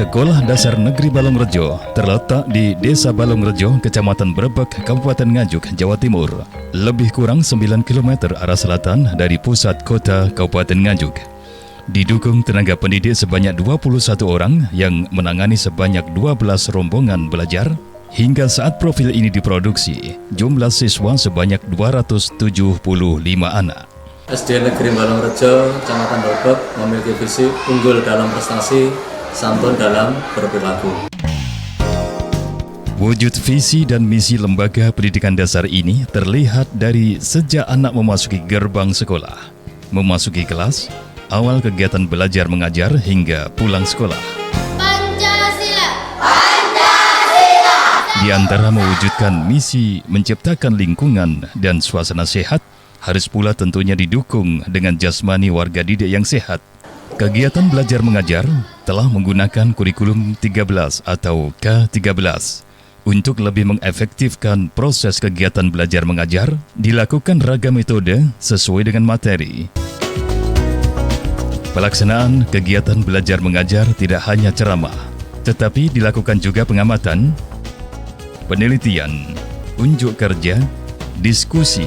Sekolah Dasar Negeri Balongrejo terletak di Desa Balongrejo, Kecamatan Brebek, Kabupaten Nganjuk, Jawa Timur. Lebih kurang 9 km arah selatan dari pusat kota Kabupaten Nganjuk. Didukung tenaga pendidik sebanyak 21 orang yang menangani sebanyak 12 rombongan belajar. Hingga saat profil ini diproduksi, jumlah siswa sebanyak 275 anak. SD Negeri Balongrejo, Kecamatan Brebek memiliki visi unggul dalam prestasi, santun dalam berperilaku. Wujud visi dan misi lembaga pendidikan dasar ini terlihat dari sejak anak memasuki gerbang sekolah, memasuki kelas, awal kegiatan belajar mengajar hingga pulang sekolah. Pancasila. Di antara mewujudkan misi menciptakan lingkungan dan suasana sehat, harus pula tentunya didukung dengan jasmani warga didik yang sehat. Kegiatan belajar mengajar telah menggunakan kurikulum 13 atau K13. Untuk lebih mengefektifkan proses kegiatan belajar mengajar, dilakukan ragam metode sesuai dengan materi. Pelaksanaan kegiatan belajar mengajar tidak hanya ceramah, tetapi dilakukan juga pengamatan, penelitian, unjuk kerja, diskusi,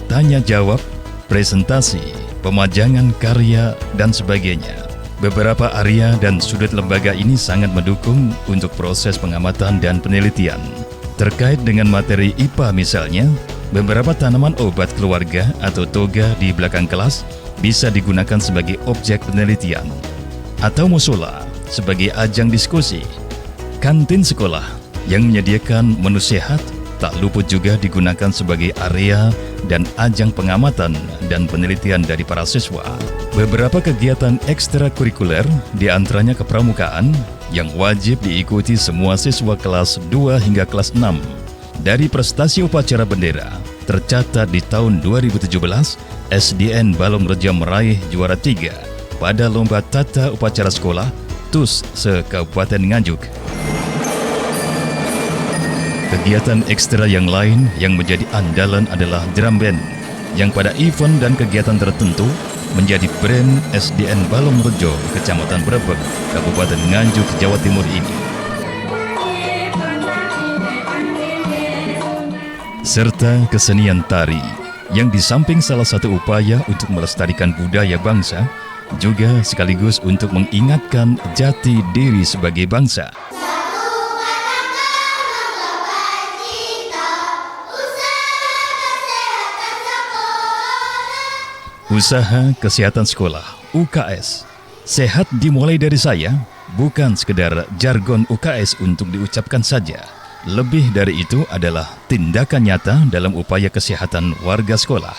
tanya jawab, presentasi, pemajangan karya, dan sebagainya. Beberapa area dan sudut lembaga ini sangat mendukung untuk proses pengamatan dan penelitian. Terkait dengan materi IPA misalnya, beberapa tanaman obat keluarga atau toga di belakang kelas bisa digunakan sebagai objek penelitian. Atau musola sebagai ajang diskusi. Kantin sekolah yang menyediakan menu sehat tak luput juga digunakan sebagai area dan ajang pengamatan dan penelitian dari para siswa. Beberapa kegiatan ekstrakurikuler, diantaranya kepramukaan, yang wajib diikuti semua siswa kelas 2 hingga kelas 6. Dari prestasi upacara bendera, tercatat di tahun 2017, SDN Balongrejo meraih juara 3 pada Lomba Tata Upacara Sekolah TUS se-Kabupaten Nganjuk. Kegiatan ekstra yang lain yang menjadi andalan adalah drum band, yang pada event dan kegiatan tertentu menjadi brand SDN Balongrejo, Kecamatan Brebek, Kabupaten Nganjuk, Jawa Timur ini. Serta kesenian tari, yang di samping salah satu upaya untuk melestarikan budaya bangsa, juga sekaligus untuk mengingatkan jati diri sebagai bangsa. Usaha Kesehatan Sekolah, UKS. Sehat dimulai dari saya, bukan sekedar jargon UKS untuk diucapkan saja. Lebih dari itu adalah tindakan nyata dalam upaya kesehatan warga sekolah.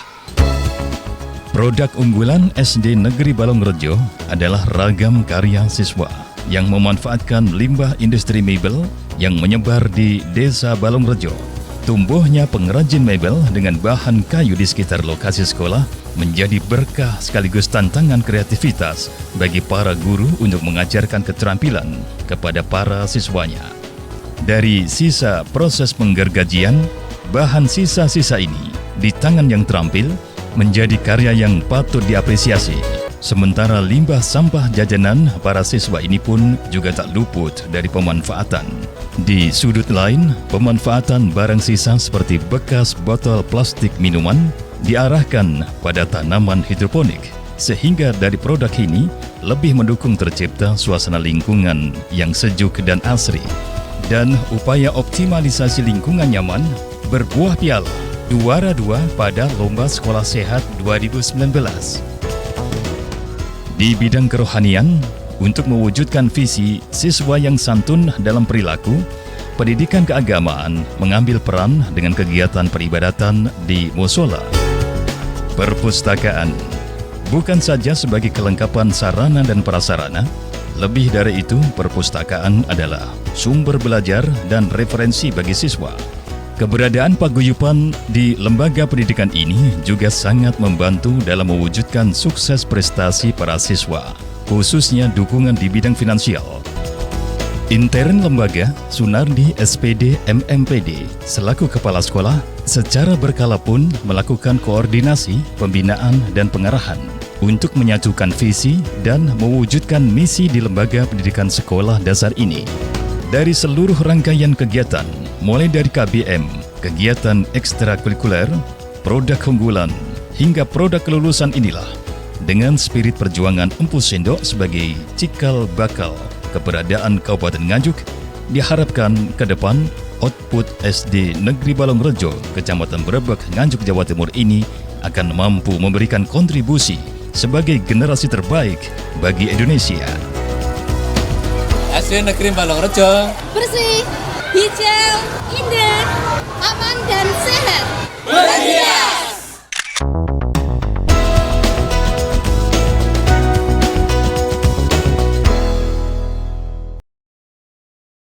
Produk unggulan SD Negeri Balongrejo adalah ragam karya siswa yang memanfaatkan limbah industri mebel yang menyebar di Desa Balongrejo. Tumbuhnya pengrajin mebel dengan bahan kayu di sekitar lokasi sekolah menjadi berkah sekaligus tantangan kreativitas bagi para guru untuk mengajarkan keterampilan kepada para siswanya. Dari sisa proses penggergajian, bahan sisa-sisa ini di tangan yang terampil menjadi karya yang patut diapresiasi. Sementara limbah sampah jajanan para siswa ini pun juga tak luput dari pemanfaatan. Di sudut lain, pemanfaatan barang sisa seperti bekas botol plastik minuman diarahkan pada tanaman hidroponik, sehingga dari produk ini lebih mendukung tercipta suasana lingkungan yang sejuk dan asri. Dan upaya optimalisasi lingkungan nyaman berbuah piala juara 2 pada Lomba Sekolah Sehat 2019. Di bidang kerohanian, untuk mewujudkan visi siswa yang santun dalam perilaku, pendidikan keagamaan mengambil peran dengan kegiatan peribadatan di musola. Perpustakaan bukan saja sebagai kelengkapan sarana dan prasarana, lebih dari itu perpustakaan adalah sumber belajar dan referensi bagi siswa. Keberadaan paguyuban di lembaga pendidikan ini juga sangat membantu dalam mewujudkan sukses prestasi para siswa, khususnya dukungan di bidang finansial. Intern lembaga, Sunardi SPD MMPD, selaku kepala sekolah, secara berkala pun melakukan koordinasi, pembinaan, dan pengarahan untuk menyatukan visi dan mewujudkan misi di lembaga pendidikan sekolah dasar ini. Dari seluruh rangkaian kegiatan, mulai dari KBM, kegiatan ekstrakurikuler, produk unggulan, hingga produk kelulusan inilah, dengan spirit perjuangan Empu Sendok sebagai cikal bakal keberadaan Kabupaten Nganjuk, diharapkan ke depan output SD Negeri Balongrejo, Kecamatan Brebek, Nganjuk, Jawa Timur ini akan mampu memberikan kontribusi sebagai generasi terbaik bagi Indonesia. SD Negeri Balongrejo Bersih, hijau, indah.